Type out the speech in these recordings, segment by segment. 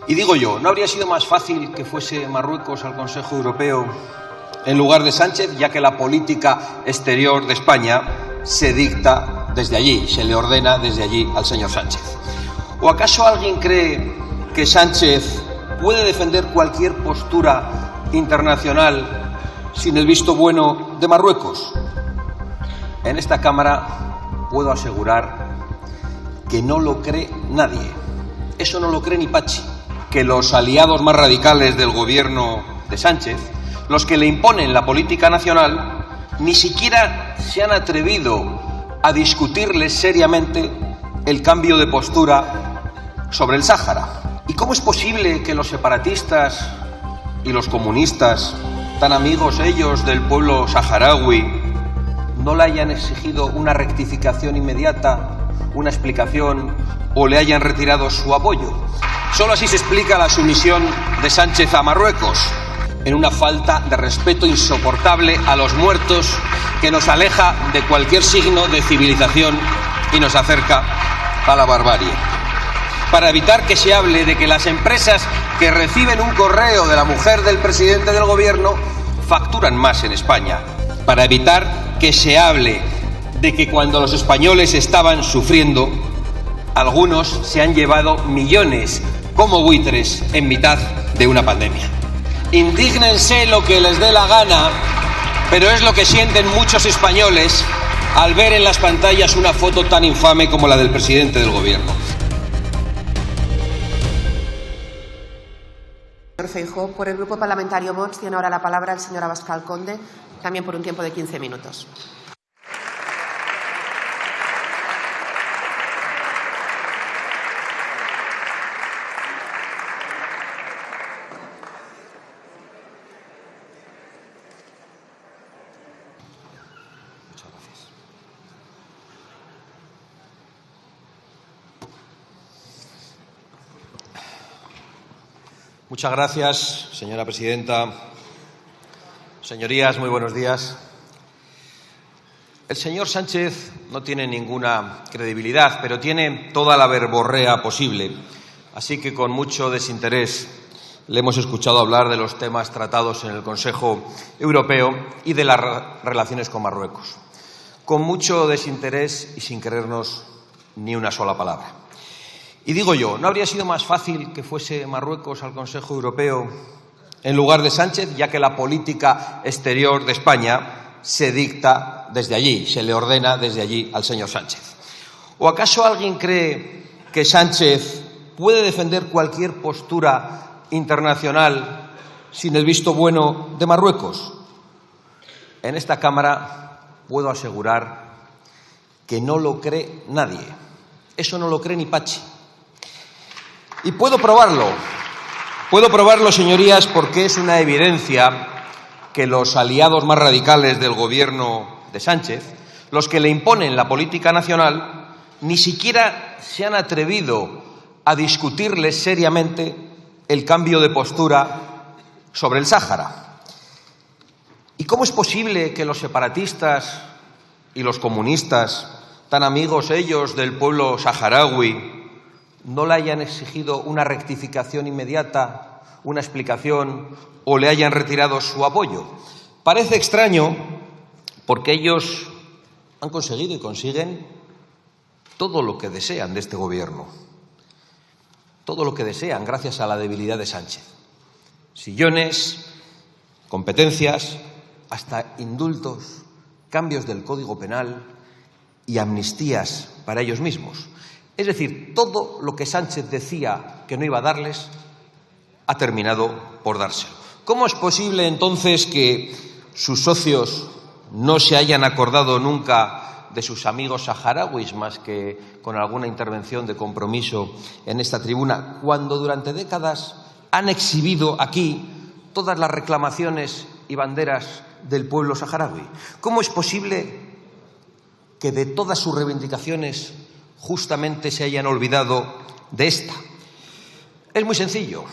Y digo yo, ¿no habría sido más fácil que fuese Marruecos al Consejo Europeo en lugar de Sánchez, ya que la política exterior de España se dicta desde allí, se le ordena desde allí al señor Sánchez? ¿O acaso alguien cree que Sánchez puede defender cualquier postura internacional sin el visto bueno de Marruecos? En esta Cámara puedo asegurar que no lo cree nadie. Eso no lo cree ni Pachi. Que los aliados más radicales del gobierno de Sánchez, los que le imponen la política nacional, ni siquiera se han atrevido a discutirles seriamente el cambio de postura sobre el Sáhara. ¿Y cómo es posible que los separatistas y los comunistas, tan amigos ellos del pueblo saharaui, no le hayan exigido una rectificación inmediata, una explicación o le hayan retirado su apoyo? Solo así se explica la sumisión de Sánchez a Marruecos, en una falta de respeto insoportable a los muertos que nos aleja de cualquier signo de civilización y nos acerca a la barbarie. Para evitar que se hable de que las empresas que reciben un correo de la mujer del presidente del gobierno facturan más en España. Para evitar que se hable de que cuando los españoles estaban sufriendo, algunos se han llevado millones como buitres en mitad de una pandemia. Indígnense lo que les dé la gana, pero es lo que sienten muchos españoles al ver en las pantallas una foto tan infame como la del presidente del gobierno. Señor Feijóo, por el Grupo Parlamentario Vox tiene ahora la palabra el señor Abascal Conde, también por un tiempo de 15 minutos. Muchas gracias, señora presidenta. Señorías, muy buenos días. El señor Sánchez no tiene ninguna credibilidad, pero tiene toda la verborrea posible. Así que con mucho desinterés le hemos escuchado hablar de los temas tratados en el Consejo Europeo y de las relaciones con Marruecos. Con mucho desinterés y sin creernos ni una sola palabra. Y digo yo, ¿no habría sido más fácil que fuese Marruecos al Consejo Europeo en lugar de Sánchez, ya que la política exterior de España se dicta desde allí, se le ordena desde allí al señor Sánchez? ¿O acaso alguien cree que Sánchez puede defender cualquier postura internacional sin el visto bueno de Marruecos? En esta Cámara puedo asegurar que no lo cree nadie. Eso no lo cree ni Pachi. Y puedo probarlo, señorías, porque es una evidencia que los aliados más radicales del gobierno de Sánchez, los que le imponen la política nacional, ni siquiera se han atrevido a discutirles seriamente el cambio de postura sobre el Sáhara. ¿Y cómo es posible que los separatistas y los comunistas, tan amigos ellos del pueblo saharaui, no le hayan exigido una rectificación inmediata, una explicación o le hayan retirado su apoyo? Parece extraño porque ellos han conseguido y consiguen todo lo que desean de este gobierno. Todo lo que desean gracias a la debilidad de Sánchez. Sillones, competencias, hasta indultos, cambios del Código Penal y amnistías para ellos mismos. Es decir, todo lo que Sánchez decía que no iba a darles, ha terminado por dárselo. ¿Cómo es posible entonces que sus socios no se hayan acordado nunca de sus amigos saharauis más que con alguna intervención de compromiso en esta tribuna, cuando durante décadas han exhibido aquí todas las reclamaciones y banderas del pueblo saharaui? ¿Cómo es posible que de todas sus reivindicaciones justamente se hayan olvidado de esta? Es muy sencillo,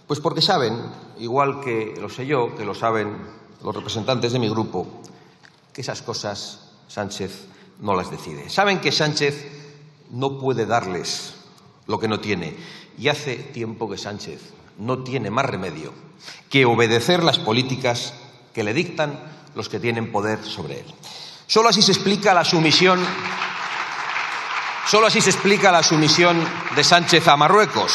pues porque saben, igual que lo sé yo, que lo saben los representantes de mi grupo, que esas cosas Sánchez no las decide. Saben que Sánchez no puede darles lo que no tiene. Y hace tiempo que Sánchez no tiene más remedio que obedecer las políticas que le dictan los que tienen poder sobre él. Solo así se explica la sumisión de Sánchez a Marruecos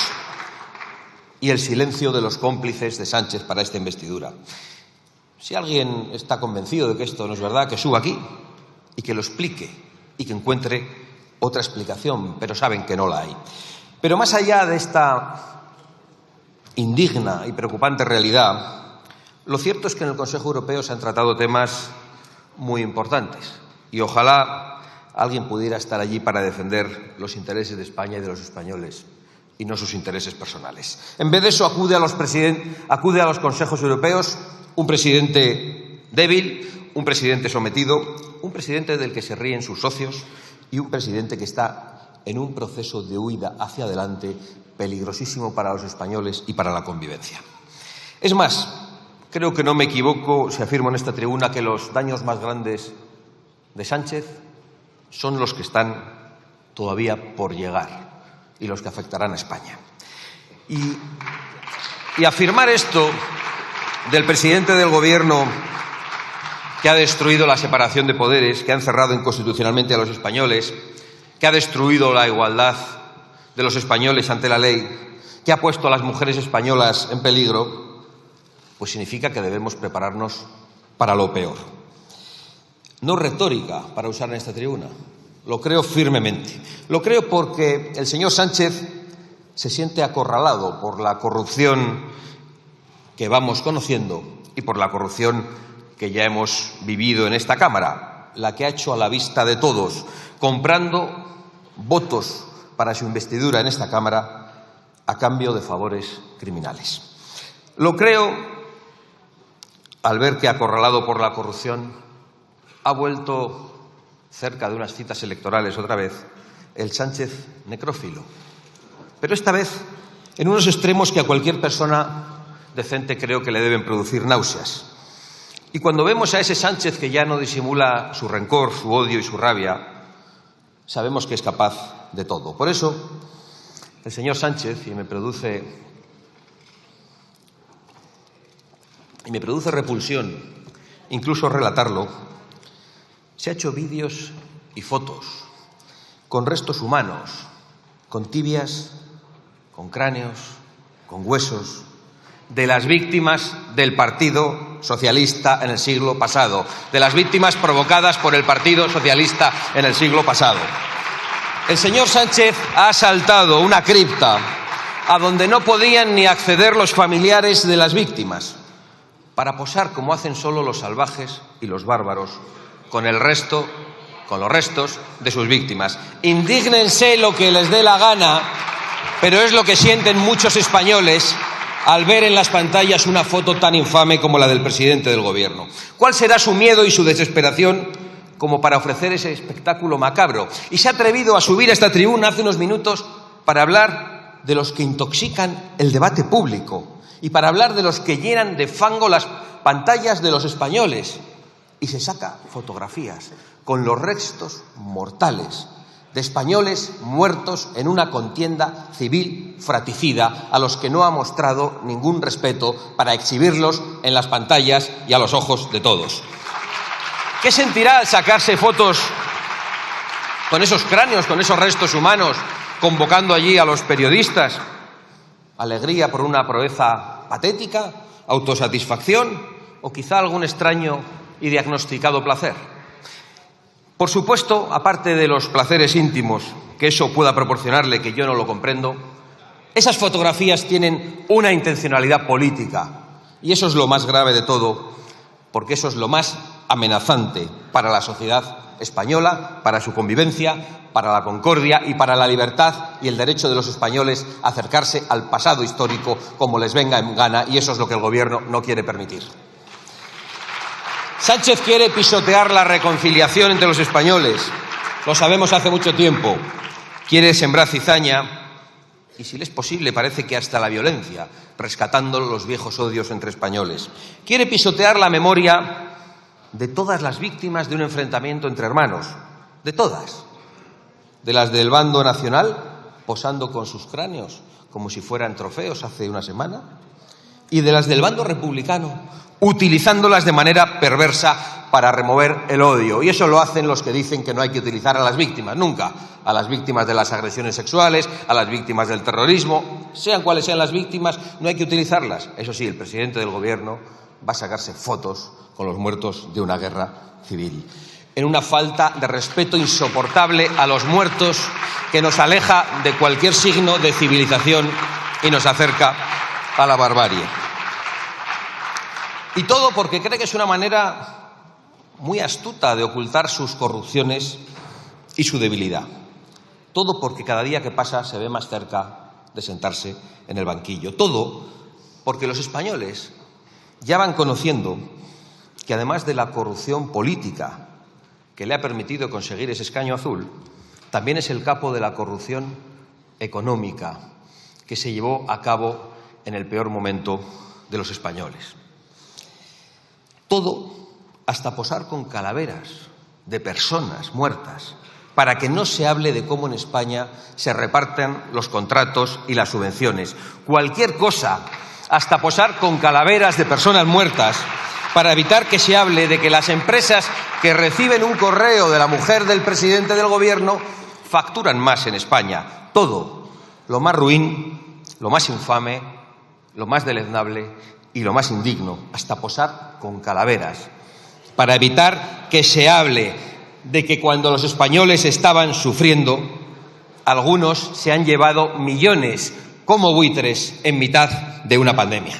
y el silencio de los cómplices de Sánchez para esta investidura. Si alguien está convencido de que esto no es verdad, que suba aquí y que lo explique y que encuentre otra explicación, pero saben que no la hay. Pero más allá de esta indigna y preocupante realidad, lo cierto es que en el Consejo Europeo se han tratado temas muy importantes y ojalá alguien pudiera estar allí para defender los intereses de España y de los españoles y no sus intereses personales. En vez de eso acude a los consejos europeos un presidente débil, un presidente sometido, un presidente del que se ríen sus socios y un presidente que está en un proceso de huida hacia adelante peligrosísimo para los españoles y para la convivencia. Es más, creo que no me equivoco si afirmo en esta tribuna que los daños más grandes de Sánchez son los que están todavía por llegar y los que afectarán a España. Y afirmar esto del presidente del Gobierno, que ha destruido la separación de poderes, que ha encerrado inconstitucionalmente a los españoles, que ha destruido la igualdad de los españoles ante la ley, que ha puesto a las mujeres españolas en peligro, pues significa que debemos prepararnos para lo peor. No retórica para usar en esta tribuna, lo creo firmemente. Lo creo porque el señor Sánchez se siente acorralado por la corrupción que vamos conociendo y por la corrupción que ya hemos vivido en esta Cámara, la que ha hecho a la vista de todos, comprando votos para su investidura en esta Cámara a cambio de favores criminales. Lo creo al ver que, acorralado por la corrupción, ha vuelto cerca de unas citas electorales otra vez el Sánchez necrófilo, pero esta vez en unos extremos que a cualquier persona decente creo que le deben producir náuseas. Y cuando vemos a ese Sánchez que ya no disimula su rencor, su odio y su rabia, sabemos que es capaz de todo. Por eso, el señor Sánchez, y me produce repulsión incluso relatarlo, se ha hecho vídeos y fotos con restos humanos, con tibias, con cráneos, con huesos, de las víctimas del Partido Socialista en el siglo pasado, de las víctimas provocadas por el Partido Socialista en el siglo pasado. El señor Sánchez ha asaltado una cripta a donde no podían ni acceder los familiares de las víctimas, para posar como hacen solo los salvajes y los bárbaros con los restos de sus víctimas. Indígnense lo que les dé la gana, pero es lo que sienten muchos españoles al ver en las pantallas una foto tan infame como la del presidente del Gobierno. ¿Cuál será su miedo y su desesperación como para ofrecer ese espectáculo macabro? Y se ha atrevido a subir a esta tribuna hace unos minutos para hablar de los que intoxican el debate público y para hablar de los que llenan de fango las pantallas de los españoles. Y se saca fotografías con los restos mortales de españoles muertos en una contienda civil fratricida a los que no ha mostrado ningún respeto para exhibirlos en las pantallas y a los ojos de todos. ¿Qué sentirá al sacarse fotos con esos cráneos, con esos restos humanos, convocando allí a los periodistas? ¿Alegría por una proeza patética? ¿Autosatisfacción? ¿O quizá algún extraño y diagnosticado placer? Por supuesto, aparte de los placeres íntimos que eso pueda proporcionarle, que yo no lo comprendo, esas fotografías tienen una intencionalidad política. Y eso es lo más grave de todo, porque eso es lo más amenazante para la sociedad española, para su convivencia, para la concordia y para la libertad y el derecho de los españoles a acercarse al pasado histórico como les venga en gana, y eso es lo que el Gobierno no quiere permitir. Sánchez quiere pisotear la reconciliación entre los españoles. Lo sabemos hace mucho tiempo. Quiere sembrar cizaña y, si le es posible, parece que hasta la violencia, rescatando los viejos odios entre españoles. Quiere pisotear la memoria de todas las víctimas de un enfrentamiento entre hermanos, de todas, de las del bando nacional posando con sus cráneos como si fueran trofeos hace una semana, y de las del bando republicano, utilizándolas de manera perversa para remover el odio. Y eso lo hacen los que dicen que no hay que utilizar a las víctimas, nunca. A las víctimas de las agresiones sexuales, a las víctimas del terrorismo, sean cuales sean las víctimas, no hay que utilizarlas. Eso sí, el presidente del Gobierno va a sacarse fotos con los muertos de una guerra civil, en una falta de respeto insoportable a los muertos que nos aleja de cualquier signo de civilización y nos acerca a la barbarie. Y todo porque cree que es una manera muy astuta de ocultar sus corrupciones y su debilidad. Todo porque cada día que pasa se ve más cerca de sentarse en el banquillo. Todo porque los españoles ya van conociendo que además de la corrupción política que le ha permitido conseguir ese escaño azul, también es el capo de la corrupción económica que se llevó a cabo en el peor momento de los españoles. Todo hasta posar con calaveras de personas muertas para que no se hable de cómo en España se reparten los contratos y las subvenciones. Cualquier cosa, hasta posar con calaveras de personas muertas para evitar que se hable de que las empresas que reciben un correo de la mujer del presidente del Gobierno facturan más en España. Todo, lo más ruin, lo más infame, lo más deleznable y lo más indigno, hasta posar con calaveras, para evitar que se hable de que cuando los españoles estaban sufriendo, algunos se han llevado millones como buitres en mitad de una pandemia.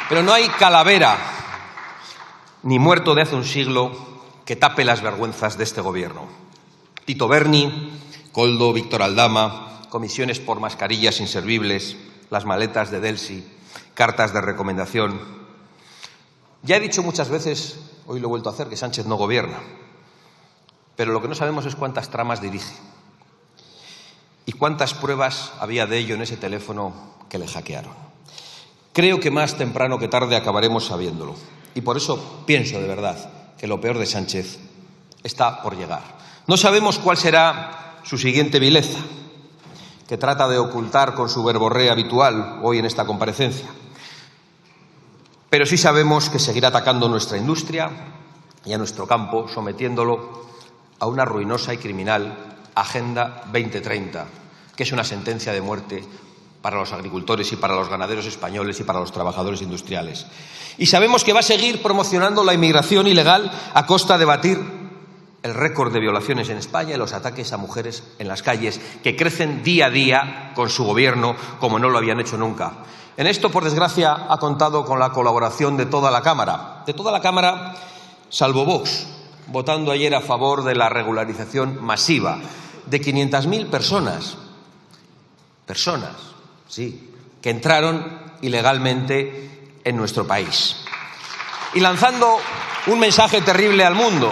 Pero no hay calavera ni muerto de hace un siglo que tape las vergüenzas de este Gobierno. Tito Berni, Koldo, Víctor Aldama, comisiones por mascarillas inservibles, las maletas de Delsi, cartas de recomendación. Ya he dicho muchas veces, hoy lo he vuelto a hacer, que Sánchez no gobierna, pero lo que no sabemos es cuántas tramas dirige y cuántas pruebas había de ello en ese teléfono que le hackearon. Creo que más temprano que tarde acabaremos sabiéndolo y por eso pienso de verdad que lo peor de Sánchez está por llegar. No sabemos cuál será su siguiente vileza, que trata de ocultar con su verborrea habitual hoy en esta comparecencia. Pero sí sabemos que seguirá atacando nuestra industria y a nuestro campo, sometiéndolo a una ruinosa y criminal Agenda 2030, que es una sentencia de muerte para los agricultores y para los ganaderos españoles y para los trabajadores industriales. Y sabemos que va a seguir promocionando la inmigración ilegal a costa de batir el récord de violaciones en España y los ataques a mujeres en las calles, que crecen día a día con su Gobierno como no lo habían hecho nunca. En esto, por desgracia, ha contado con la colaboración de toda la Cámara, salvo Vox, votando ayer a favor de la regularización masiva de 500.000 personas, sí, que entraron ilegalmente en nuestro país. Y lanzando un mensaje terrible al mundo.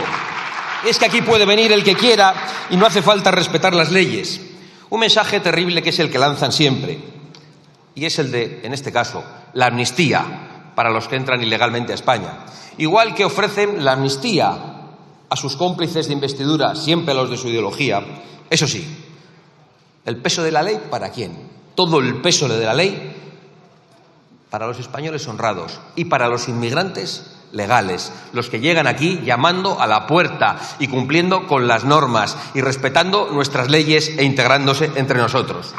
Es que aquí puede venir el que quiera y no hace falta respetar las leyes. Un mensaje terrible que es el que lanzan siempre. Y es el de, en este caso, la amnistía para los que entran ilegalmente a España. Igual que ofrecen la amnistía a sus cómplices de investidura, siempre a los de su ideología. Eso sí, ¿el peso de la ley para quién? Todo el peso de la ley para los españoles honrados y para los inmigrantes legales, los que llegan aquí llamando a la puerta y cumpliendo con las normas y respetando nuestras leyes e integrándose entre nosotros.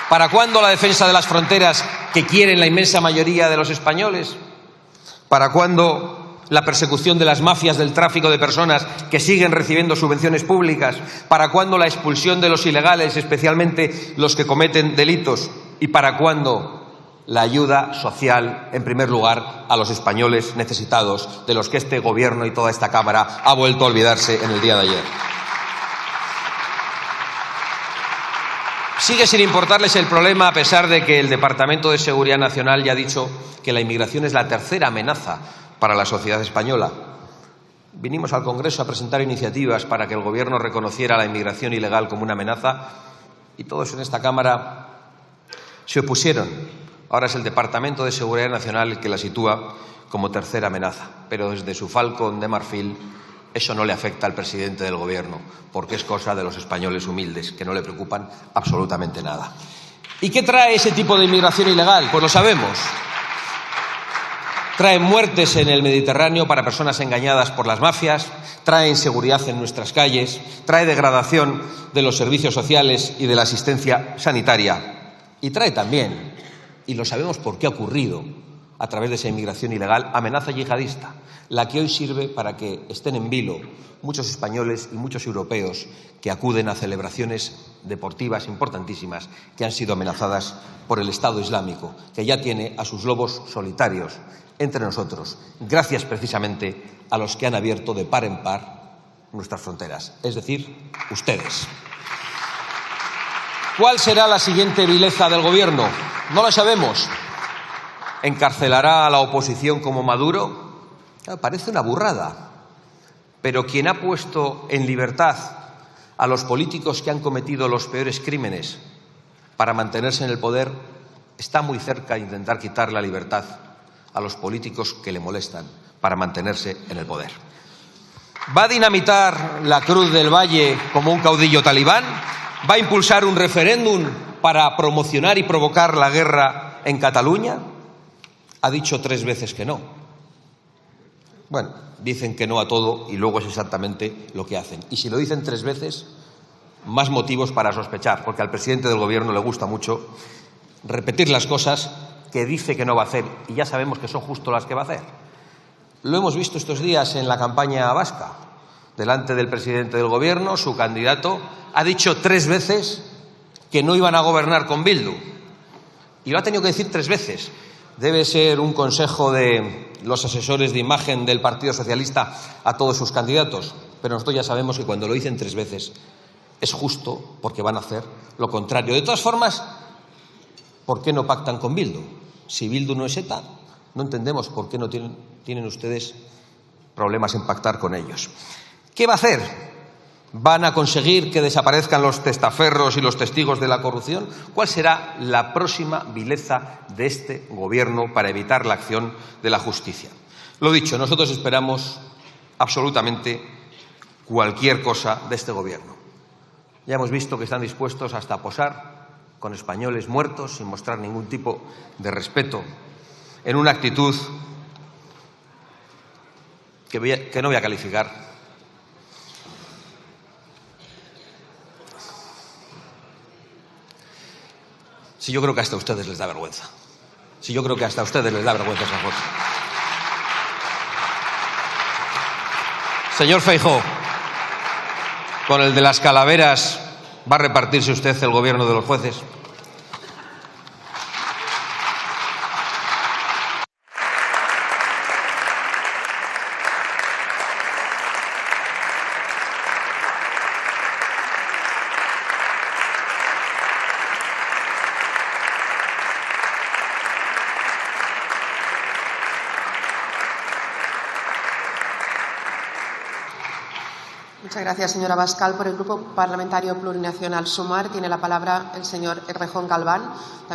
¿Para cuándo la defensa de las fronteras que quieren la inmensa mayoría de los españoles? ¿Para cuándo la persecución de las mafias del tráfico de personas que siguen recibiendo subvenciones públicas? ¿Para cuándo la expulsión de los ilegales, especialmente los que cometen delitos? ¿Y para cuándo la ayuda social, en primer lugar, a los españoles necesitados, de los que este Gobierno y toda esta Cámara ha vuelto a olvidarse en el día de ayer? Sigue sin importarles el problema, a pesar de que el Departamento de Seguridad Nacional ya ha dicho que la inmigración es la tercera amenaza para la sociedad española. Vinimos al Congreso a presentar iniciativas para que el Gobierno reconociera la inmigración ilegal como una amenaza y todos en esta Cámara se opusieron Ahora es el Departamento de Seguridad Nacional el que la sitúa como tercera amenaza. Pero desde su Falcon de marfil eso no le afecta al presidente del Gobierno, porque es cosa de los españoles humildes, que no le preocupan absolutamente nada. ¿Y qué trae ese tipo de inmigración ilegal? Pues lo sabemos. Trae muertes en el Mediterráneo para personas engañadas por las mafias, trae inseguridad en nuestras calles, trae degradación de los servicios sociales y de la asistencia sanitaria. Y trae también, y lo sabemos por qué ha ocurrido, a través de esa inmigración ilegal, amenaza yihadista, la que hoy sirve para que estén en vilo muchos españoles y muchos europeos que acuden a celebraciones deportivas importantísimas que han sido amenazadas por el Estado Islámico, que ya tiene a sus lobos solitarios entre nosotros, gracias precisamente a los que han abierto de par en par nuestras fronteras, es decir, ustedes. ¿Cuál será la siguiente vileza del Gobierno? No lo sabemos. ¿Encarcelará a la oposición como Maduro? Parece una burrada, pero quien ha puesto en libertad a los políticos que han cometido los peores crímenes para mantenerse en el poder está muy cerca de intentar quitar la libertad a los políticos que le molestan para mantenerse en el poder. ¿Va a dinamitar la Cruz del Valle como un caudillo talibán? ¿Va a impulsar un referéndum para promocionar y provocar la guerra en Cataluña? Ha dicho 3 veces que no. Bueno, dicen que no a todo y luego es exactamente lo que hacen. Y si lo dicen 3 veces, más motivos para sospechar, porque al presidente del Gobierno le gusta mucho repetir las cosas que dice que no va a hacer y ya sabemos que son justo las que va a hacer. Lo hemos visto estos días en la campaña vasca. Delante del presidente del Gobierno, su candidato ha dicho 3 veces que no iban a gobernar con Bildu. Y lo ha tenido que decir 3 veces. Debe ser un consejo de los asesores de imagen del Partido Socialista a todos sus candidatos. Pero nosotros ya sabemos que cuando lo dicen 3 veces es justo porque van a hacer lo contrario. De todas formas, ¿por qué no pactan con Bildu? Si Bildu no es ETA, no entendemos por qué no tienen ustedes problemas en pactar con ellos. ¿Qué va a hacer? ¿Van a conseguir que desaparezcan los testaferros y los testigos de la corrupción? ¿Cuál será la próxima vileza de este Gobierno para evitar la acción de la justicia? Lo dicho, nosotros esperamos absolutamente cualquier cosa de este Gobierno. Ya hemos visto que están dispuestos hasta a posar con españoles muertos sin mostrar ningún tipo de respeto, en una actitud que no voy a calificar. Si yo creo que hasta a ustedes les da vergüenza. Si yo creo que hasta a ustedes les da vergüenza esa foto. Señor Feijóo, con el de las calaveras, ¿va a repartirse usted el gobierno de los jueces? Muchas gracias, señora Abascal. Por el Grupo Parlamentario Plurinacional Sumar tiene la palabra el señor Errejón Galván.